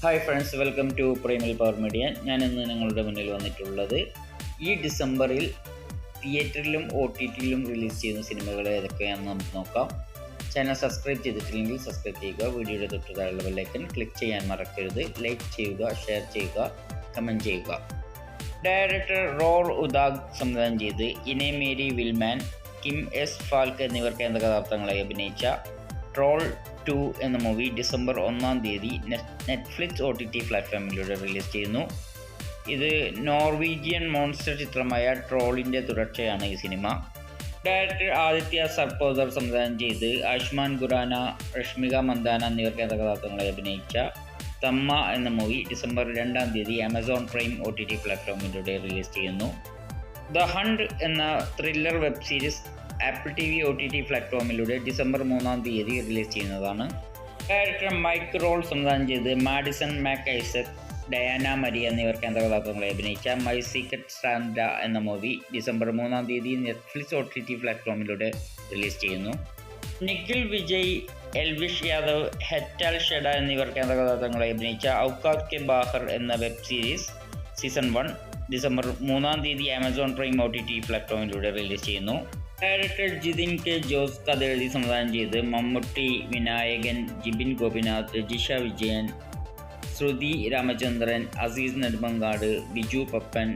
Hi friends, welcome to Primal Power Media. ഞാൻ ഇന്ന് നിങ്ങളുടെ മുന്നിൽ വന്നിട്ടുള്ളത് ഈ ഡിസംബറിൽ തിയേറ്ററിലും OTTയിലും റിലീസ് ചെയ്യുന്ന സിനിമകൾ ഏതൊക്കെയാണെന്ന് നമുക്ക് നോക്കാം. ചാനൽ സബ്സ്ക്രൈബ് ചെയ്തിട്ടില്ലെങ്കിൽ സബ്സ്ക്രൈബ് ചെയ്യുക. വീഡിയോയുടെ തൊട്ടുതാഴെയുള്ള ബെല്ലൈക്കൺ ക്ലിക്ക് ചെയ്യാൻ മറക്കരുത്. ലൈക്ക് ചെയ്യുക, ഷെയർ ചെയ്യുക, കമൻറ്റ് ചെയ്യുക. ഡയറക്ടർ റോർ ഉദാഗ് സംവിധാനം ചെയ്ത് ഇനെ മേരി വിൽമാൻ, കിം എസ് ഫാൽക്ക് എന്നിവർ കേന്ദ്ര കഥാപാത്രങ്ങളായി അഭിനയിച്ച ട്രോൾ 2 എന്ന മൂവി ഡിസംബർ 1-ാം തീയതി നെറ്റ്ഫ്ലിക്സ് OTT പ്ലാറ്റ്ഫോമിലൂടെ റിലീസ് ചെയ്യുന്നു. ഇത് നോർവീജിയൻ മോൺസ്റ്റർ ചിത്രമായ ട്രോളിൻ്റെ തുടർച്ചയാണ് ഈ സിനിമ. ഡയറക്ടർ ആദിത്യ സർപോദർ സംവിധാനം ചെയ്ത് ആയുഷ്മാൻ ഖുറാന, രശ്മിക മന്ദാന എന്നിവർ കേന്ദ്ര കഥാപാത്രങ്ങളായി അഭിനയിച്ച തമ്മ എന്ന മൂവി ഡിസംബർ 2-ാം തീയതി ആമസോൺ പ്രൈം OTT പ്ലാറ്റ്ഫോമിലൂടെ റിലീസ് ചെയ്യുന്നു. ദ ഹണ്ട് എന്ന thriller web series Apple TV OTT പ്ലാറ്റ്ഫോമിലൂടെ ഡിസംബർ 3-ാം തീയതി റിലീസ് ചെയ്യുന്നതാണ്. ഡയറക്ടർ മൈക്ക് റോൾ സംവിധാനം ചെയ്ത് Madison Mac Isaac, Diana Maria എന്നിവർ കേന്ദ്ര കഥാപാത്രങ്ങളെ അഭിനയിച്ച മൈ സീക്രട്ട് സാന്റ എന്ന മൂവി ഡിസംബർ 3-ാം തീയതി നെറ്റ്ഫ്ലിക്സ് OTT പ്ലാറ്റ്ഫോമിലൂടെ റിലീസ് ചെയ്യുന്നു. നിഖിൽ വിജയ്, എൽവിഷ് യാദവ്, ഹെറ്റാൽ ഷെഡ എന്നിവർ കേന്ദ്ര കഥാപാത്രങ്ങളെ അഭിനയിച്ച ഔക്കാത് കെ ബാഹർ എന്ന വെബ് സീരീസ് സീസൺ 1 ഡിസംബർ 3-ാം തീയതി ആമസോൺ പ്രൈം OTT പ്ലാറ്റ്ഫോമിലൂടെ റിലീസ് ചെയ്യുന്നു. ഡയറക്ടർ ജിതിൻ കെ ജോസ് കഥ എഴുതി സംവിധാനം ചെയ്ത് മമ്മൂട്ടി, വിനായകൻ, ജിബിൻ ഗോപിനാഥ്, രജിഷ വിജയൻ, ശ്രുതി രാമചന്ദ്രൻ, അസീസ് നെടുമങ്ങാട്, ബിജു പപ്പൻ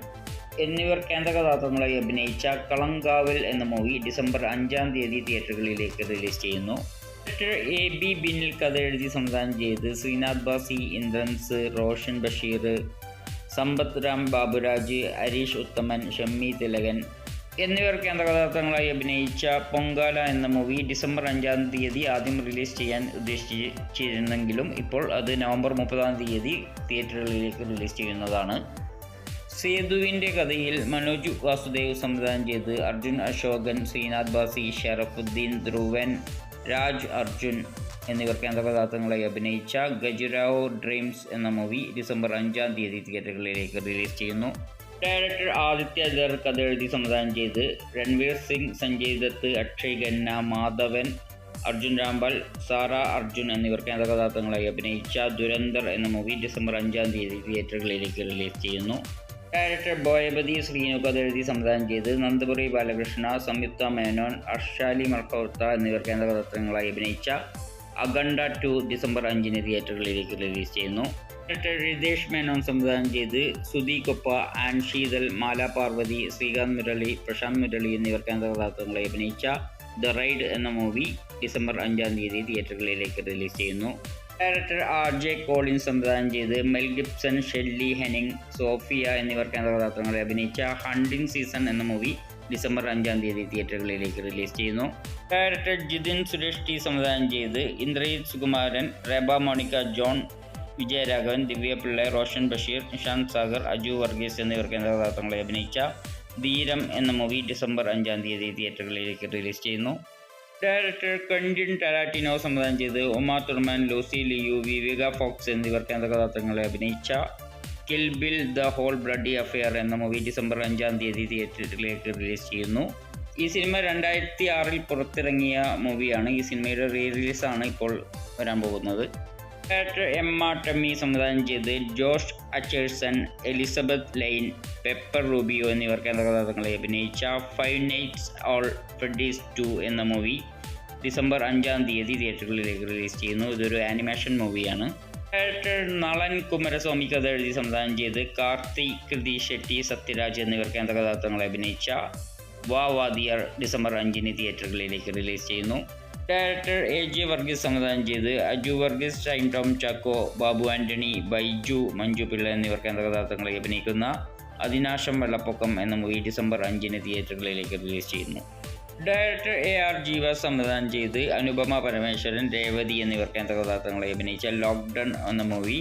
എന്നിവർ കേന്ദ്ര കഥാപാത്രങ്ങളായി അഭിനയിച്ച കളങ്കാവൽ എന്ന മൂവി ഡിസംബർ 5-ാം തീയതി തിയേറ്ററുകളിലേക്ക് റിലീസ് ചെയ്യുന്നു. ഡയറക്ടർ AB ബിനിൽ കഥ എഴുതി സംവിധാനം ചെയ്ത് ശ്രീനാഥ് ബാസി, ഇന്ദ്രൻസ്, റോഷൻ ബഷീർ, സമ്പത്ത് രാം ബാബുരാജ്, ഹരീഷ് ഉത്തമൻ, ഷമ്മി തിലകൻ എന്നിവർ കേന്ദ്ര കഥാപാത്രങ്ങളായി അഭിനയിച്ച പൊങ്കാല എന്ന മൂവി ഡിസംബർ 5-ാം തീയതി ആദ്യം റിലീസ് ചെയ്യാൻ ഉദ്ദേശിച്ചിരുന്നെങ്കിലും ഇപ്പോൾ അത് നവംബർ 30-ാം തീയതി തിയേറ്ററുകളിലേക്ക് റിലീസ് ചെയ്യുന്നതാണ്. സേതുവിൻ്റെ കഥയിൽ മനോജ് വാസുദേവ് സംവിധാനം ചെയ്ത് അർജുൻ അശോകൻ, ശ്രീനാഥ് ബാസി, ഷറഫുദ്ദീൻ, ധ്രുവൻ, രാജ് അർജുൻ എന്നിവർ കേന്ദ്ര കഥാപാത്രങ്ങളായി അഭിനയിച്ച ഗജുരാവോ ഡ്രീംസ് എന്ന മൂവി ഡിസംബർ 5-ാം തീയതി തിയേറ്ററുകളിലേക്ക് റിലീസ് ചെയ്യുന്നു. ഡയറക്ടർ ആദിത്യ ദർ കഥ എഴുതി സംവിധാനം ചെയ്ത് രൺവീർ സിംഗ്, സഞ്ജയ് ദത്ത്, അക്ഷയ് ഖന്ന, മാധവൻ, അർജുൻ രാംപാൽ, സാറ അർജുൻ എന്നിവർ കേന്ദ്ര കഥാപാത്രങ്ങളായി അഭിനയിച്ച ദുരന്തർ എന്ന മൂവി ഡിസംബർ 5-ാം തീയതി തിയേറ്ററുകളിലേക്ക് റിലീസ് ചെയ്യുന്നു. ഡയറക്ടർ ബോയപതി ശ്രീനു കഥ എഴുതി സംവിധാനം ചെയ്ത് നന്ദപുരി ബാലകൃഷ്ണ, സംയുക്ത മേനോൻ, അർഷാലി മൽഹോത്ര എന്നിവർ കേന്ദ്ര കഥാപാത്രങ്ങളായി അഭിനയിച്ച അഖണ്ഡ 2 ഡിസംബർ 5-ന് തിയേറ്ററുകളിലേക്ക് റിലീസ് ചെയ്യുന്നു. ഡയറക്ടർ റിതേഷ് മേനോൻ സംവിധാനം ചെയ്ത് സുധി കൊപ്പ, ആൻ ശീതൽ, മാല പാർവതി, ശ്രീകാന്ത് മുരളി, പ്രശാന്ത് മുരളി എന്നിവർ കേന്ദ്ര കഥാപാത്രങ്ങളെ അഭിനയിച്ച ദ റൈഡ് എന്ന മൂവി ഡിസംബർ 5-ാം തീയതി തിയേറ്ററുകളിലേക്ക് റിലീസ് ചെയ്യുന്നു. ഡയറക്ടർ RJ കോളിൻസ് സംവിധാനം ചെയ്ത് മെൽ ഗിബ്സൺ, ഷെല്ലി ഹെനിങ്, സോഫിയ എന്നിവർ കേന്ദ്ര കഥാപാത്രങ്ങളെ അഭിനയിച്ച ഹണ്ടിങ് സീസൺ എന്ന മൂവി ഡിസംബർ 5-ാം തീയതി തിയേറ്ററുകളിലേക്ക് റിലീസ് ചെയ്യുന്നു. ഡയറക്ടർ ജിതിൻ സുരേഷ് ടി സംവിധാനം ചെയ്ത് ഇന്ദ്രജിത് സുകുമാരൻ, റെബ മോണിക്ക ജോൺ, വിജയരാഘവൻ, ദിവ്യ പിള്ള, റോഷൻ ബഷീർ, നിഷാന്ത് സാഗർ, അജു വർഗീസ് എന്നിവർ കേന്ദ്ര കഥാപാത്രങ്ങളെ അഭിനയിച്ച ധീരം എന്ന മൂവി ഡിസംബർ 5-ാം തീയതി തിയേറ്ററുകളിലേക്ക് റിലീസ് ചെയ്യുന്നു. ഡയറക്ടർ ക്വന്റിൻ ടാരാന്റിനോ സംവിധാനം ചെയ്ത് Uma Thurman, Lucy Liu, Vivica Fox എന്നിവർ കേന്ദ്ര കഥാപാത്രങ്ങളെ അഭിനയിച്ച Kill Bill the Whole Bloody Affair എന്ന മൂവി ഡിസംബർ 5-ാം തീയതി തിയേറ്ററിലേക്ക് റിലീസ് ചെയ്യുന്നു. ഈ സിനിമ 2006-ൽ പുറത്തിറങ്ങിയ മൂവിയാണ്. ഈ സിനിമയുടെ റിലീസാണ് ഇപ്പോൾ വരാൻ പോകുന്നത്. ഡയറക്ടർ എമ്മ ടമ്മി സംവിധാനം ചെയ്ത് Josh Hutcherson, Elizabeth Lail, Piper Rubio എന്നിവർ കേന്ദ്ര കഥാപാത്രങ്ങളെ അഭിനയിച്ച ഫൈവ് നൈറ്റ്സ് ഓൾ ഫ്രെഡീസ് 2 എന്ന മൂവി ഡിസംബർ 5-ാം തീയതി തിയേറ്ററുകളിലേക്ക് റിലീസ് ചെയ്യുന്നു. ഇതൊരു ആനിമേഷൻ മൂവിയാണ്. ഡയറക്ടർ നളൻ കുമാരസ്വാമി കഥ എഴുതി സംവിധാനം ചെയ്ത് കാർത്തി, കൃതി ഷെട്ടി, സത്യരാജ് എന്നിവർ കേന്ദ്ര കഥാപാത്രങ്ങളെ അഭിനയിച്ച വാ വാദിയർ ഡിസംബർ 5-ന് തിയേറ്ററുകളിലേക്ക് റിലീസ് ചെയ്യുന്നു. ഡയറക്ടർ AJ വർഗീസ് സംവിധാനം ചെയ്ത് അജു വർഗീസ്, ഷൈൻ ടോം ചാക്കോ, ബാബു ആൻ്റണി, ബൈജു, മഞ്ജു പിള്ള എന്നിവർ കേന്ദ്ര കഥാപാത്രങ്ങളെ അഭിനയിക്കുന്ന അതിനാശം വെള്ളപ്പൊക്കം എന്ന മൂവി ഡിസംബർ 5-ന് തിയേറ്ററുകളിലേക്ക് റിലീസ് ചെയ്യുന്നു. ഡയറക്ടർ AR ജീവ സംവിധാനം ചെയ്ത് അനുപമ പരമേശ്വരൻ, രേവതി എന്നിവർ കേന്ദ്ര കഥാപാത്രങ്ങളെ അഭിനയിച്ച ലോക്ക്ഡൗൺ എന്ന മൂവി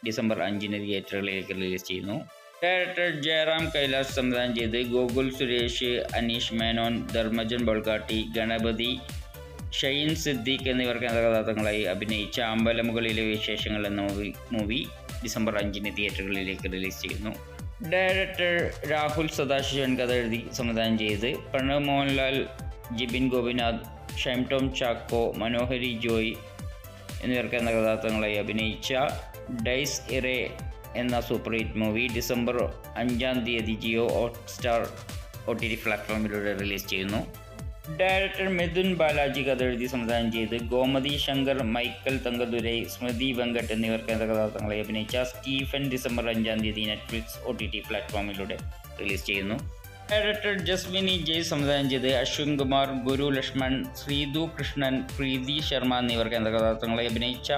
ഡിസംബർ 5-ന് തിയേറ്ററുകളിലേക്ക് റിലീസ് ചെയ്യുന്നു. ഡയറക്ടർ ജയറാം കൈലാസ് സംവിധാനം ചെയ്ത് ഗോകുൽ സുരേഷ്, അനീഷ് മേനോൻ, ധർമ്മജൻ ബോൾഗാട്ടി, ഗണപതി, ഷൈൻ സിദ്ദീഖ് എന്നിവർ കേന്ദ്ര കഥാപാത്രങ്ങളായി അഭിനയിച്ച അമ്പലമുകളിലെ വിശേഷങ്ങൾ എന്ന മൂവി ഡിസംബർ 5-ന് തിയേറ്ററുകളിലേക്ക് റിലീസ് ചെയ്യുന്നു. ഡയറക്ടർ രാഹുൽ സദാശിവൻ കഥ എഴുതി സംവിധാനം ചെയ്ത് പ്രണവ് മോഹൻലാൽ, ജിബിൻ ഗോപിനാഥ്, ഷൈൻ ടോം ചാക്കോ, മനോഹരി ജോയ് എന്നിവർക്ക് എന്ന കഥാപാത്രങ്ങളായി അഭിനയിച്ച ഡൈസ് ഇറേ എന്ന super hit movie December 5 Jio Hotstar OTT പ്ലാറ്റ്ഫോമിലൂടെ റിലീസ് ചെയ്യുന്നു. ഡയറക്ടർ മിഥുൻ ബാലാജി കഥ എഴുതി സംവിധാനം ചെയ്ത് ഗോമതി ശങ്കർ, മൈക്കൽ തങ്കദുരൈ, സ്മൃതി വെങ്കട്ട് എന്നിവർ കേന്ദ്ര കഥാപാത്രങ്ങളെ അഭിനയിച്ച സ്റ്റീഫൻ ഡിസംബർ 5 നെറ്റ്ഫ്ലിക്സ് OTT പ്ലാറ്റ്ഫോമിലൂടെ റിലീസ് ചെയ്യുന്നു. ഡയറക്ടർ ജസ്വിനി ജയ് സംവിധാനം ചെയ്ത് അശ്വിൻ കുമാർ, ഗുരു ലക്ഷ്മൺ, ശ്രീതു കൃഷ്ണൻ, പ്രീതി ശർമ്മ എന്നിവർ കേന്ദ്ര കഥാപാത്രങ്ങളെ അഭിനയിച്ച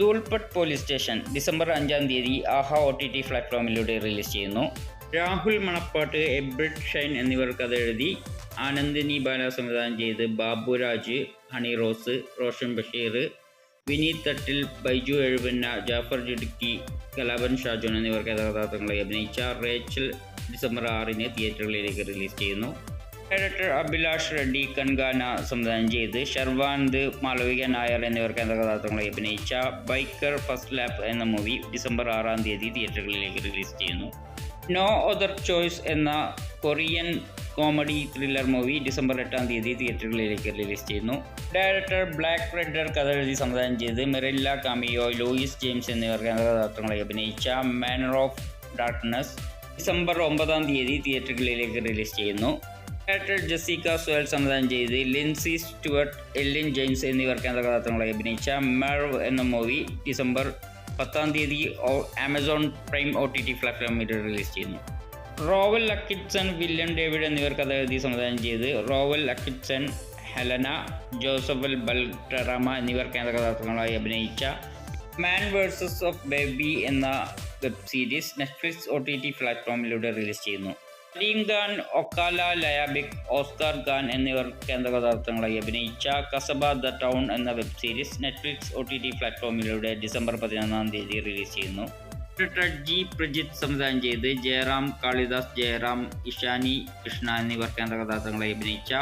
ധൂൾപട്ട് പോലീസ് സ്റ്റേഷൻ ഡിസംബർ 5 ആഹ OTT പ്ലാറ്റ്ഫോമിലൂടെ റിലീസ് ചെയ്യുന്നു. രാഹുൽ മണപ്പാട്ട്, എബ്രിഡ് ഷൈൻ എന്നിവർ കഥ എഴുതി ആനന്ദിനി ബാല സംവിധാനം ചെയ്ത് ബാബുരാജ്, ഹണി റോസ്, റോഷൻ ബഷീർ, വിനീത് തട്ടിൽ, ബൈജു എഴുപന്ന, ജാഫർ ജിടുക്കി, കലാപൻ ഷാജോൺ എന്നിവർ കഥാപാത്രങ്ങളെ അഭിനയിച്ച റേച്ചൽ ഡിസംബർ 6 തിയേറ്ററുകളിലേക്ക് റിലീസ് ചെയ്യുന്നു. ഡയറക്ടർ അഭിലാഷ് റെഡ്ഡി കൻഗാന സംവിധാനം ചെയ്ത് ഷർവാനന്ദ്, മാളവിക നായർ എന്നിവർ കഥാപാത്രങ്ങളെ അഭിനയിച്ച ബൈക്കർ ഫസ്റ്റ് ലാപ്പ് എന്ന മൂവി ഡിസംബർ 6 തിയേറ്ററുകളിലേക്ക് റിലീസ് ചെയ്യുന്നു. നോ അതർ ചോയ്സ് എന്ന Korean comedy thriller movie December 8 തിയേറ്ററുകളിലേക്ക് റിലീസ് ചെയ്യുന്നു. ഡയറക്ടർ ബ്ലാക്ക് റെഡർ കഥ എഴുതി സംവിധാനം ചെയ്ത് മെറില്ല കാമിയോ, ലൂയിസ് ജെയിംസ് എന്നിവർ കഥാപാത്രങ്ങളെ അഭിനയിച്ച മാനർ ഓഫ് ഡാർക്ക്നെസ് ഡിസംബർ 9 തിയേറ്ററുകളിലേക്ക് റിലീസ് ചെയ്യുന്നു. ഡയറക്ടർ ജെസിക്ക സ്വെൽ സംവിധാനം ചെയ്ത് ലിൻസി സ്റ്റുവർട്ട്, എല്ലിൻ ജെയിംസ് എന്നിവർ കഥാപാത്രങ്ങളെ അഭിനയിച്ച മെർവ് എന്ന movie December 10 Amazon prime OTT പ്ലാറ്റ്ഫോമിൽ റിലീസ് ചെയ്യുന്നു. റോവൽ അക്കിൻസൺ, വില്യം ഡേവിഡ് എന്നിവർ കഥ എഴുതി സംവിധാനം ചെയ്ത് റോവൽ അക്കിൻസൺ, ഹെലന, ജോസഫൽ ബൽട്ടറാമ എന്നിവർ കഥാപാത്രങ്ങളായി അഭിനയിച്ച മാൻ വേഴ്സസ് ഓഫ് ബേബി എന്ന വെബ് സീരീസ് നെറ്റ്ഫ്ലിക്സ് OTT പ്ലാറ്റ്ഫോമിലൂടെ റിലീസ് ചെയ്യുന്നു. സലീം ഖാൻ, ഒക്കാല ലയാബിക്, ഓസ്കാർ ഖാൻ എന്നിവർ കഥാപാത്രങ്ങളായി അഭിനയിച്ച കസബ ദ ടൗൺ എന്ന വെബ് സീരീസ് നെറ്റ്ഫ്ലിക്സ് OTT പ്ലാറ്റ്ഫോമിലൂടെ ഡിസംബർ 11 റിലീസ് ചെയ്യുന്നു. ഡയറക്ടർ ജി പ്രജിത്ത് സംവിധാനം ചെയ്ത് ജയറാം, കാളിദാസ് ജയറാം, ഇഷാനി കൃഷ്ണ എന്നിവർ കഥാപാത്രങ്ങളെ അഭിനയിച്ച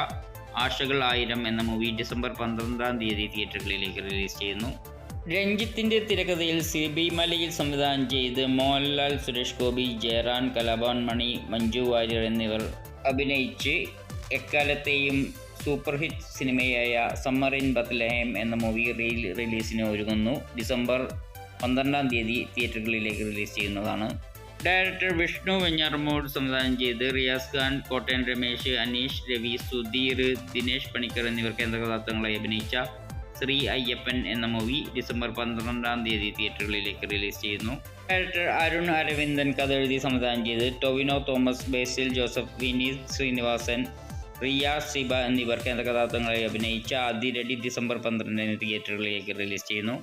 ആശകൾ 1000 എന്ന മൂവി ഡിസംബർ 12 തിയേറ്ററുകളിലേക്ക് റിലീസ് ചെയ്യുന്നു. രഞ്ജിത്തിൻ്റെ തിരക്കഥയിൽ CB മലയിൽ സംവിധാനം ചെയ്ത് മോഹൻലാൽ, സുരേഷ് ഗോപി, ജയറാൻ, കലാഭവൻ മണി, മഞ്ജു വാര്യർ എന്നിവർ അഭിനയിച്ച് എക്കാലത്തെയും സൂപ്പർ ഹിറ്റ് സിനിമയായ സമ്മർ ഇൻ ബത്ലഹേം എന്ന മൂവി റിലീസിന് ഒരുങ്ങുന്നു. ഡിസംബർ 12 തിയേറ്ററുകളിലേക്ക് റിലീസ് ചെയ്യുന്നതാണ്. ഡയറക്ടർ വിഷ്ണു വെഞ്ഞാറമൂട് സംവിധാനം ചെയ്ത് റിയാസ് ഖാൻ, കോട്ടയം രമേശ്, അനീഷ് രവി, സുധീർ, ദിനേശ് പണിക്കർ എന്നിവർ കഥാപാത്രങ്ങളെ അഭിനയിച്ച ശ്രീ അയ്യപ്പൻ എന്ന മൂവി ഡിസംബർ 12 തിയേറ്ററുകളിലേക്ക് റിലീസ് ചെയ്യുന്നു. ഡയറക്ടർ അരുൺ അരവിന്ദൻ കഥ എഴുതി സംവിധാനം ചെയ്ത് ടൊവിനോ തോമസ്, ബേസിൽ ജോസഫ്, വിനീത് ശ്രീനിവാസൻ, റിയ സിബ എന്നിവർ കഥാപാത്രങ്ങളെ അഭിനയിച്ച അതിരടി ഡിസംബർ 12 തിയേറ്ററുകളിലേക്ക് റിലീസ് ചെയ്യുന്നു.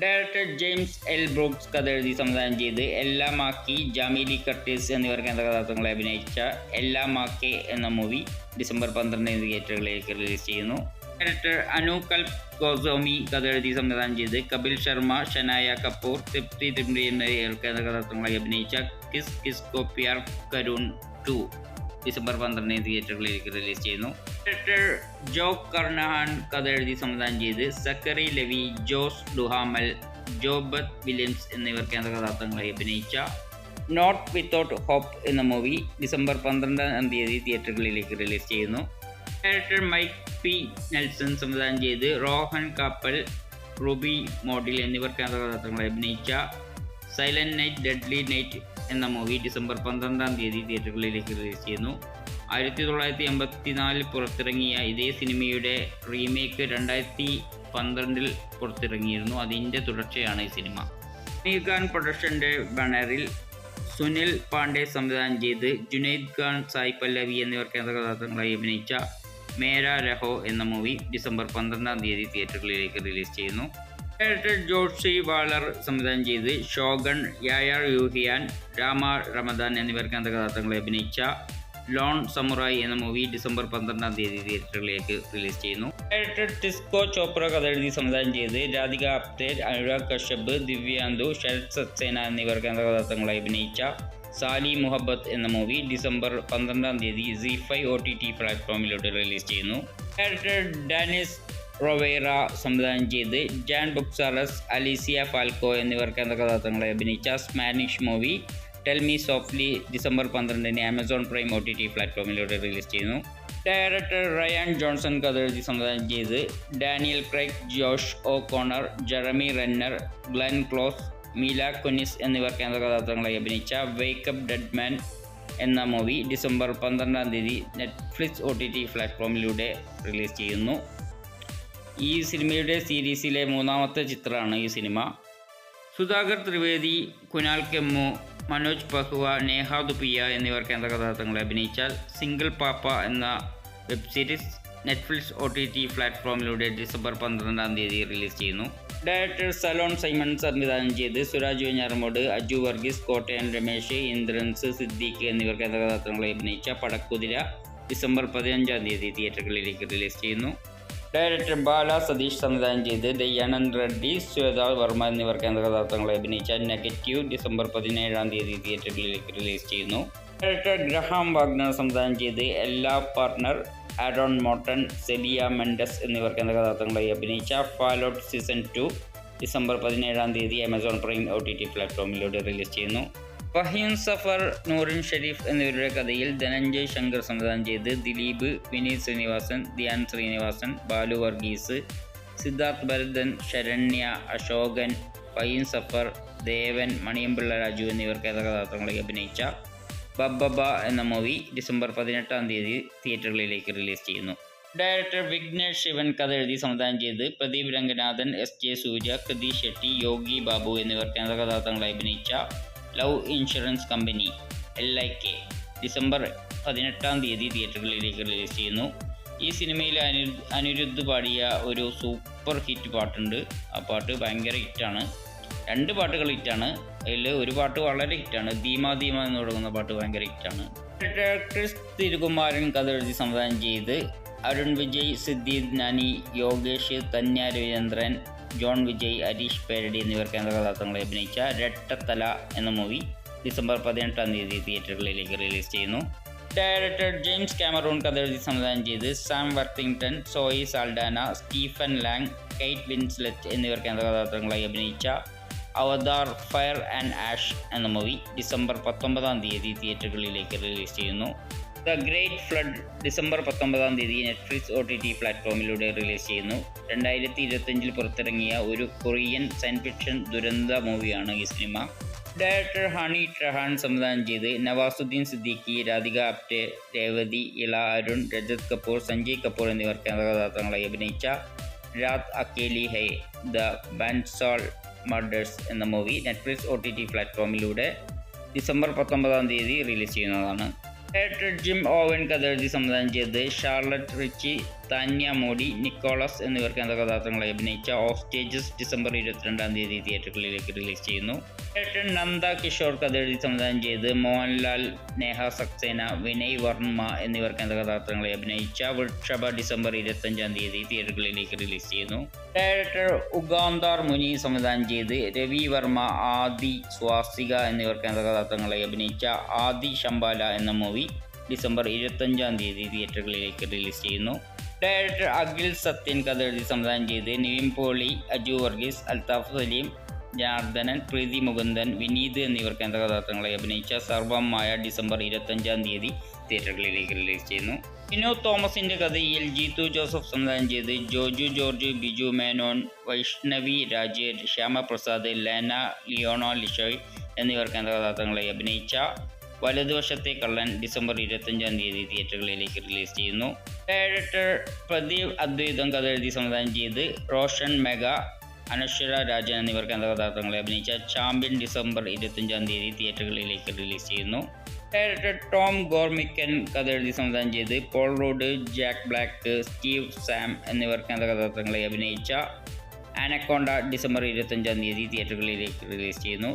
ഡയറക്ടർ ജെയിംസ് എൽ ബ്രൂക്സ് കഥ എഴുതി സംവിധാനം ചെയ്ത് എല്ല മാക്കി, ജാമിലി കർട്ടിസ് എന്നിവർ കഥാപാത്രങ്ങളെ അഭിനയിച്ച എല്ല മാക്കെ എന്ന മൂവി ഡിസംബർ 12 തിയേറ്ററുകളിലേക്ക് റിലീസ് ചെയ്യുന്നു. ഡയറക്ടർ അനു കൽപ് ഗോസ്വാമി കഥ എഴുതി സംവിധാനം ചെയ്ത് കപിൽ ശർമ്മ, ഷനായ കപൂർ, തൃപ്തി തിമ്രി എന്നിവർ കഥാപാത്രങ്ങളായി അഭിനയിച്ച കിസ് കിസ്കോ പ്യാർ കരൂൺ 2 ഡിസംബർ 12 തിയേറ്ററുകളിലേക്ക് റിലീസ് ചെയ്യുന്നു. ഡയറക്ടർ ജോ കർണഹാൻ കഥ എഴുതി സംവിധാനം ചെയ്ത് സക്കറി ലെവി, ജോസ് ഡുഹാമൽ, ജോബത്ത് വില്യംസ് എന്നിവർ കഥാപാത്രങ്ങളായി അഭിനയിച്ച നോട്ട് വിത്തൗട്ട് ഹോപ്പ് എന്ന മൂവി ഡിസംബർ 12 തിയേറ്ററുകളിലേക്ക് റിലീസ് ചെയ്യുന്നു. ഡയറക്ടർ മൈക്ക് പി നെൽസൺ സംവിധാനം ചെയ്ത് റോഹൻ കാപ്പൽ, റൂബി മോഡിൽ എന്നിവർ കഥാപാത്രങ്ങളെ അഭിനയിച്ച സൈലന്റ് നൈറ്റ് ഡെഡ്ലി നൈറ്റ് എന്ന മൂവി ഡിസംബർ 12 തിയേറ്ററുകളിലേക്ക് റിലീസ് ചെയ്യുന്നു. 1984 പുറത്തിറങ്ങിയ ഇതേ സിനിമയുടെ റീമേക്ക് 2012 പുറത്തിറങ്ങിയിരുന്നു. അതിൻ്റെ തുടർച്ചയാണ് ഈ സിനിമ. അമീർ ഖാൻ പ്രൊഡക്ഷൻ്റെ ബാനറിൽ സുനിൽ പാണ്ഡെ സംവിധാനം ചെയ്ത് ജുനൈദ് ഖാൻ, സായി പല്ലവി എന്നിവർ കഥാപാത്രങ്ങളായി അഭിനയിച്ച മേരാ രഹോ എന്ന മൂവി ഡിസംബർ 12 തിയേറ്ററുകളിലേക്ക് റിലീസ് ചെയ്യുന്നു. ഡയറക്ടർ ജോഷി വാളർ സംവിധാനം ചെയ്ത് ഷോഗൺ, യായാർ യൂഹിയാൻ, രാമ റമദാൻ എന്നിവർ കഥാപാത്രങ്ങളെ അഭിനയിച്ച ലോൺ സമുറായി എന്ന മൂവി ഡിസംബർ 12 തിയേറ്ററുകളിലേക്ക് റിലീസ് ചെയ്യുന്നു. ഡയറക്ടർ ടിസ്കോ ചോപ്ര കഥ എഴുതി സംവിധാനം ചെയ്ത് രാധിക ആപ്തെ, അനുരാഗ് കശ്യപ്, ദിവ്യാന്തു, ശരത് സക്സേന എന്നിവർ കഥാപാത്രങ്ങളായി അഭിനയിച്ച സാലി മുഹബത്ത് എന്ന മൂവി ഡിസംബർ 12 ZEE5 OTT പ്ലാറ്റ്ഫോമിലൂടെ റിലീസ് ചെയ്യുന്നു. ഡയറക്ടർ ഡാനിസ് റൊവേറ സംവിധാനം ചെയ്ത് ജാൻ ബുക്സാറസ്, അലീസിയ ഫാൽക്കോ എന്നിവർ കഥാപാത്രങ്ങളെ അഭിനയിച്ച Spanish movie tell me softly December 12 Amazon prime OTT പ്ലാറ്റ്ഫോമിലൂടെ റിലീസ് ചെയ്യുന്നു. ഡയറക്ടർ റയാൻ ജോൺസൺ കഥ എഴുതി സംവിധാനം ചെയ്ത് Daniel Craig, Josh O'Connor, Jeremy Renner, Glenn Close, Mila Kunis എന്നിവർ കേന്ദ്ര കഥാപാത്രങ്ങളായി അഭിനയിച്ച വേക്കപ്പ് ഡെഡ് മാൻ എന്ന മൂവി ഡിസംബർ 12 നെറ്റ്ഫ്ലിക്സ് OTT പ്ലാറ്റ്ഫോമിലൂടെ റിലീസ് ചെയ്യുന്നു. ഈ സിനിമയുടെ സീരീസിലെ 3ാമത്തെ ചിത്രമാണ് ഈ സിനിമ. സുധാകർ ത്രിവേദി, കുനാൽ കെമ്മു, മനോജ് പഹ്വ, നേഹ ദുപിയ എന്നിവർ കേന്ദ്ര കഥാപാത്രങ്ങളെ അഭിനയിച്ചാൽ സിംഗിൾ പാപ്പ എന്ന വെബ് സീരീസ് നെറ്റ്ഫ്ലിക്സ് OTT പ്ലാറ്റ്ഫോമിലൂടെ ഡിസംബർ 12 റിലീസ് ചെയ്യുന്നു. ഡയറക്ടർ സലോൺ സൈമൺ സംവിധാനം ചെയ്ത് സുരാജ് വെഞ്ഞാറമൂട്, അജു വർഗീസ്, കോട്ടയം രമേശ്, ഇന്ദ്രൻസ്, സിദ്ദീഖ് എന്നിവർ കേന്ദ്ര കഥാപാത്രങ്ങളെ അഭിനയിച്ച പടക്കുതിര ഡിസംബർ 15 തിയേറ്ററുകളിലേക്ക് റിലീസ് ചെയ്യുന്നു. ഡയറക്ടർ ബാല സതീഷ് സംവിധാനം ചെയ്ത് ദയാനന്ദ് റെഡ്ഡി, ശ്വേത വർമ്മ എന്നിവർ കേന്ദ്ര കഥാപാത്രങ്ങളെ അഭിനയിച്ച നെഗറ്റീവ് ഡിസംബർ 17 തിയേറ്ററുകളിലേക്ക് റിലീസ് ചെയ്യുന്നു. ഡയറക്ടർ ഗ്രഹാം വാഗ്നർ സംവിധാനം ചെയ്ത് Ella Purnell, Aaron Moten, Celia Mendes എന്നിവർ കേന്ദ്ര കഥാപാത്രങ്ങളായി അഭിനയിച്ച Fallout season 2 December 17 Amazon prime OTT പ്ലാറ്റ്ഫോമിലൂടെ റിലീസ് ചെയ്യുന്നു. ഫഹീം സഫർ, നൂറിൻ ഷെരീഫ് എന്നിവരുടെ കഥയിൽ ധനഞ്ജയ് ശങ്കർ സംവിധാനം ചെയ്ത് ദിലീപ്, വിനീത് ശ്രീനിവാസൻ, ധ്യാൻ ശ്രീനിവാസൻ, ബാലു വർഗീസ്, സിദ്ധാർത്ഥ് ഭരതൻ, ശരണ്യ, അശോകൻ, ഫഹീം സഫർ, ദേവൻ, മണിയമ്പിള്ള രാജു എന്നിവർ കേന്ദ്ര കഥാപാത്രങ്ങളായി അഭിനയിച്ച ബബ്ബബ എന്ന മൂവി ഡിസംബർ 18 തിയേറ്ററുകളിലേക്ക് റിലീസ് ചെയ്യുന്നു. ഡയറക്ടർ വിഘ്നേഷ് ശിവൻ കഥ എഴുതി സംവിധാനം ചെയ്ത് പ്രദീപ് രംഗനാഥൻ, SJ സൂര്യ, കൃതി ഷെട്ടി, യോഗി ബാബു എന്നിവർ കേന്ദ്ര കഥാപാത്രങ്ങളായി അഭിനയിച്ച love insurance company LIK December 18 തിയേറ്ററുകളിലേക്ക് റിലീസ് ചെയ്യുന്നു. ഈ സിനിമയിൽ അനിരുദ്ധ് പാടിയ ഒരു സൂപ്പർ ഹിറ്റ് പാട്ടുണ്ട്. ആ പാട്ട് ഭയങ്കര ഹിറ്റാണ്. 2 പാട്ടുകൾ ഹിറ്റാണ്. അതിൽ ഒരു പാട്ട് വളരെ ഹിറ്റാണ്. ധീമ ധീമ എന്ന് തുടങ്ങുന്ന പാട്ട് ഭയങ്കര ഹിറ്റാണ്. ക്രിസ് തിരുകുമാരൻ കഥ എഴുതി സംവിധാനം ചെയ്ത് അരുൺ വിജയ്, സിദ്ദീഖ് നാനി, യോഗേഷ്, തന്യ രവീന്ദ്രൻ, ജോൺ വിജയ്, ഹരീഷ് പേരടി എന്നിവർ കേന്ദ്ര കഥാപാത്രങ്ങളെ അഭിനയിച്ച രട്ടത്തല എന്ന മൂവി ഡിസംബർ 18 തിയേറ്ററുകളിലേക്ക് റിലീസ് ചെയ്യുന്നു. ഡയറക്ടർ ജെയിംസ് കാമറൂൺ കഥ എഴുതി സംവിധാനം ചെയ്ത് Sam Worthington, Zoe Saldana, Stephen Lang, Kate Winslet എന്നിവർ കേന്ദ്ര കഥാപാത്രങ്ങളായി അഭിനയിച്ച അവതാർ ഫയർ ആൻഡ് ആഷ് എന്ന മൂവി ഡിസംബർ 19 തിയേറ്ററുകളിലേക്ക് റിലീസ് ചെയ്യുന്നു. The great flood December 19 Netflix OTT പ്ലാറ്റ്ഫോമിലൂടെ റിലീസ് ചെയ്യുന്നു. 2025 പുറത്തിറങ്ങിയ ഒരു കൊറിയൻ സയൻസ് ഫിക്ഷൻ ദുരന്ത മൂവിയാണ് ഈ സിനിമ. ഡയറക്ടർ ഹണി ട്രഹാൻ സംവിധാനം ചെയ്ത് നവാസുദ്ദീൻ സിദ്ദീഖി, രാധിക ആപ്റ്റെ, രേവതി, ഇള അരുൺ, രജത് കപൂർ, സഞ്ജയ് കപൂർ എന്നിവർ കേന്ദ്ര കഥാപാത്രങ്ങളായി അഭിനയിച്ച രാത് അക്കേലി ഹൈ ദ ബാൻസാൾ മർഡേഴ്സ് എന്ന മൂവി നെറ്റ്ഫ്ലിക്സ് OTT പ്ലാറ്റ്ഫോമിലൂടെ ഡിസംബർ 19 റിലീസ് ചെയ്യുന്നതാണ്. ഡയറക്ടർ ജിം ഓവൻ കഥ എഴുതി സംവിധാനം ചെയ്ത് Charlotte Ritchie, Tanya Moodie, Nicholas എന്നിവർ കേന്ദ്ര കഥാപാത്രങ്ങളായി അഭിനയിച്ച ഓസ്റ്റേജസ് ഡിസംബർ 22 തിയേറ്ററുകളിലേക്ക് റിലീസ് ചെയ്യുന്നു. ഡയറക്ടർ നന്ദ കിഷോർ കഥ എഴുതി സംവിധാനം ചെയ്ത് മോഹൻലാൽ, നേഹ സക്സേന, വിനയ് വർമ്മ എന്നിവർ കേന്ദ്ര കഥാപാത്രങ്ങളായി അഭിനയിച്ച വൃക്ഷഭ ഡിസംബർ 25 തിയേറ്ററുകളിലേക്ക് റിലീസ് ചെയ്യുന്നു. ഡയറക്ടർ ഉഗാന്താർ മുനി സംവിധാനം ചെയ്ത് രവി വർമ്മ, ആദി, സ്വാസിക എന്നിവർ കേന്ദ്ര കഥാപാത്രങ്ങളായി അഭിനയിച്ച ആദി ശംബാല എന്ന മൂവി ഡിസംബർ 25 തിയേറ്ററുകളിലേക്ക് റിലീസ് ചെയ്യുന്നു. ഡയറക്ടർ അഖിൽ സത്യൻ കഥ എഴുതി സംവിധാനം ചെയ്ത് നിവിൻ പോളി, അജു വർഗീസ്, അൽത്താഫ് സലീം, ജനാർദ്ദനൻ, പ്രീതി മുകുന്ദൻ, വിനീത് എന്നിവർ കേന്ദ്ര കഥാപാത്രങ്ങളായി അഭിനയിച്ച സർവം മായ ഡിസംബർ 25 തിയേറ്ററുകളിലേക്ക് റിലീസ് ചെയ്യുന്നു. വിനോദ് തോമസിൻ്റെ കഥയിൽ ജീത്തു ജോസഫ് സംവിധാനം ചെയ്ത് ജോജു ജോർജ്, ബിജു മേനോൻ, വൈഷ്ണവി രാജ്, ശ്യാമപ്രസാദ്, ലേന ലിയോണോ ലിഷോയ് എന്നിവർ കേന്ദ്ര കഥാപാത്രങ്ങളായി അഭിനയിച്ച വലതുവശത്തെ കള്ളൻ ഡിസംബർ 25 തിയേറ്ററുകളിലേക്ക് റിലീസ് ചെയ്യുന്നു. ഡയറക്ടർ പ്രദീപ് അദ്വൈതം കഥ എഴുതി സംവിധാനം ചെയ്ത് റോഷൻ മെഗ, അനശ്വര രാജൻ എന്നിവർ കേന്ദ്ര കഥാപാത്രങ്ങളെ അഭിനയിച്ച ചാമ്പ്യൻ ഡിസംബർ 25 തിയേറ്ററുകളിലേക്ക് റിലീസ് ചെയ്യുന്നു. ഡയറക്ടർ ടോം ഗോർമിക്കൻ കഥ എഴുതി സംവിധാനം ചെയ്ത് pole rod, Jack black, Steve Sam എന്നിവർ കേന്ദ്ര കഥാപാത്രങ്ങളെ അഭിനയിച്ച ആനക്കോണ്ട ഡിസംബർ 25 തിയേറ്ററുകളിലേക്ക് റിലീസ് ചെയ്യുന്നു.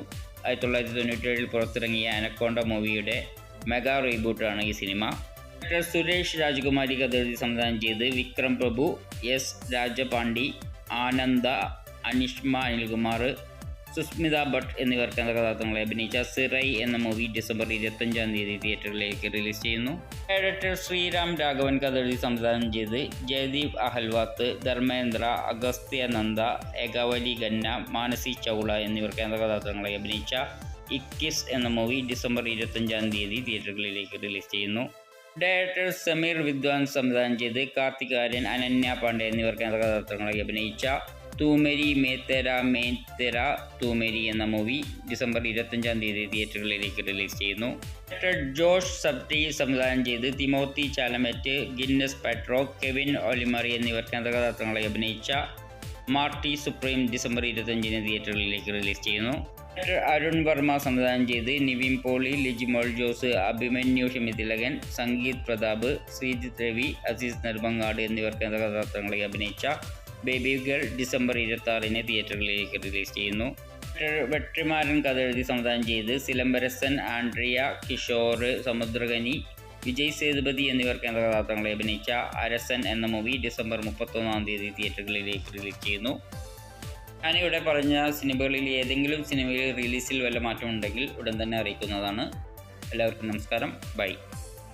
1997 പുറത്തിറങ്ങിയ ആനക്കോണ്ട മൂവിയുടെ മെഗാ റീബൂട്ടാണ് ഈ സിനിമ. ഡയറക്ടർ സുരേഷ് രാജകുമാരി കഥ എഴുതി സംവിധാനം ചെയ്ത് വിക്രം പ്രഭു, S രാജപാണ്ഡി, ആനന്ദ, അനിഷ്മ അനിൽകുമാർ, സുസ്മിത ഭട്ട് എന്നിവർ കേന്ദ്ര കഥാപാത്രങ്ങളെ അഭിനയിച്ച സിറൈ എന്ന മൂവി ഡിസംബർ 25 തിയേറ്ററിലേക്ക് റിലീസ് ചെയ്യുന്നു. ഡയറക്ടർ ശ്രീറാം രാഘവൻ കഥ എഴുതി സംവിധാനം ചെയ്ത് ജയദീപ് അഹൽവാത്ത്, ധർമ്മേന്ദ്ര, അഗസ്ത്യ നന്ദ, ഏകാവലി ഖന്ന, മാനസി ചൗള എന്നിവർ കേന്ദ്ര കഥാപാത്രങ്ങളെ അഭിനയിച്ച ഇക്കിസ് എന്ന മൂവി ഡിസംബർ 25 തിയേറ്ററുകളിലേക്ക് റിലീസ് ചെയ്യുന്നു. ഡയറക്ടർ സമീർ വിദ്വാൻ സംവിധാനം ചെയ്ത് കാർത്തിക് ആര്യൻ, അനന്യ പാണ്ഡെ എന്നിവർ കേന്ദ്ര കഥാപാത്രങ്ങളായി അഭിനയിച്ച തൂ മേരി മേ തെര തൂ മേരി എന്ന മൂവി ഡിസംബർ 25-ാം തീയതി തിയേറ്ററുകളിലേക്ക് റിലീസ് ചെയ്യുന്നു. ഡയറക്ടർ ജോഷ് സബ്റ്റി സംവിധാനം ചെയ്ത് തിമോത്തി ചാലമെറ്റ്, ഗിന്നസ് പാട്രോ, കെവിൻ ഒലിമറി എന്നിവർ കേന്ദ്രകഥാപാത്രങ്ങളെ അഭിനയിച്ച മാർട്ടി സുപ്രീം ഡിസംബർ 25-ന് തിയേറ്ററുകളിലേക്ക് റിലീസ് ചെയ്യുന്നു. ഡയറക്ടർ അരുൺ വർമ്മ സംവിധാനം ചെയ്ത് നിവിൻ പോളി, ലിജിമോൾ ജോസ്, അഭിമന്യു ഷമിതിലകൻ, സംഗീത് പ്രതാപ്, ശ്രീജിത്ത് രവി, അസീസ് നെടുമങ്ങാട് എന്നിവർ കേന്ദ്രകഥാപാത്രങ്ങളെ അഭിനയിച്ച ബേബി ഗേൾ ഡിസംബർ 26-ന് തിയേറ്ററുകളിലേക്ക് റിലീസ് ചെയ്യുന്നു. വെട്രിമാരൻ കഥ എഴുതി സംവിധാനം ചെയ്ത് സിലംബരസൻ, ആൻഡ്രിയ, കിഷോർ, സമുദ്രകനി, വിജയ് സേതുപതി എന്നിവർ കേന്ദ്രകഥാപാത്രങ്ങളെ അഭിനയിച്ച അരസൻ എന്ന മൂവി ഡിസംബർ 31-ാം തീയതി തിയേറ്ററുകളിലേക്ക് റിലീസ് ചെയ്യുന്നു. ഞാനിവിടെ പറഞ്ഞ സിനിമകളിൽ ഏതെങ്കിലും സിനിമയിൽ റിലീസിൽ വല്ല മാറ്റമുണ്ടെങ്കിൽ ഉടൻ തന്നെ അറിയിക്കുന്നതാണ്. എല്ലാവർക്കും നമസ്കാരം. ബൈ.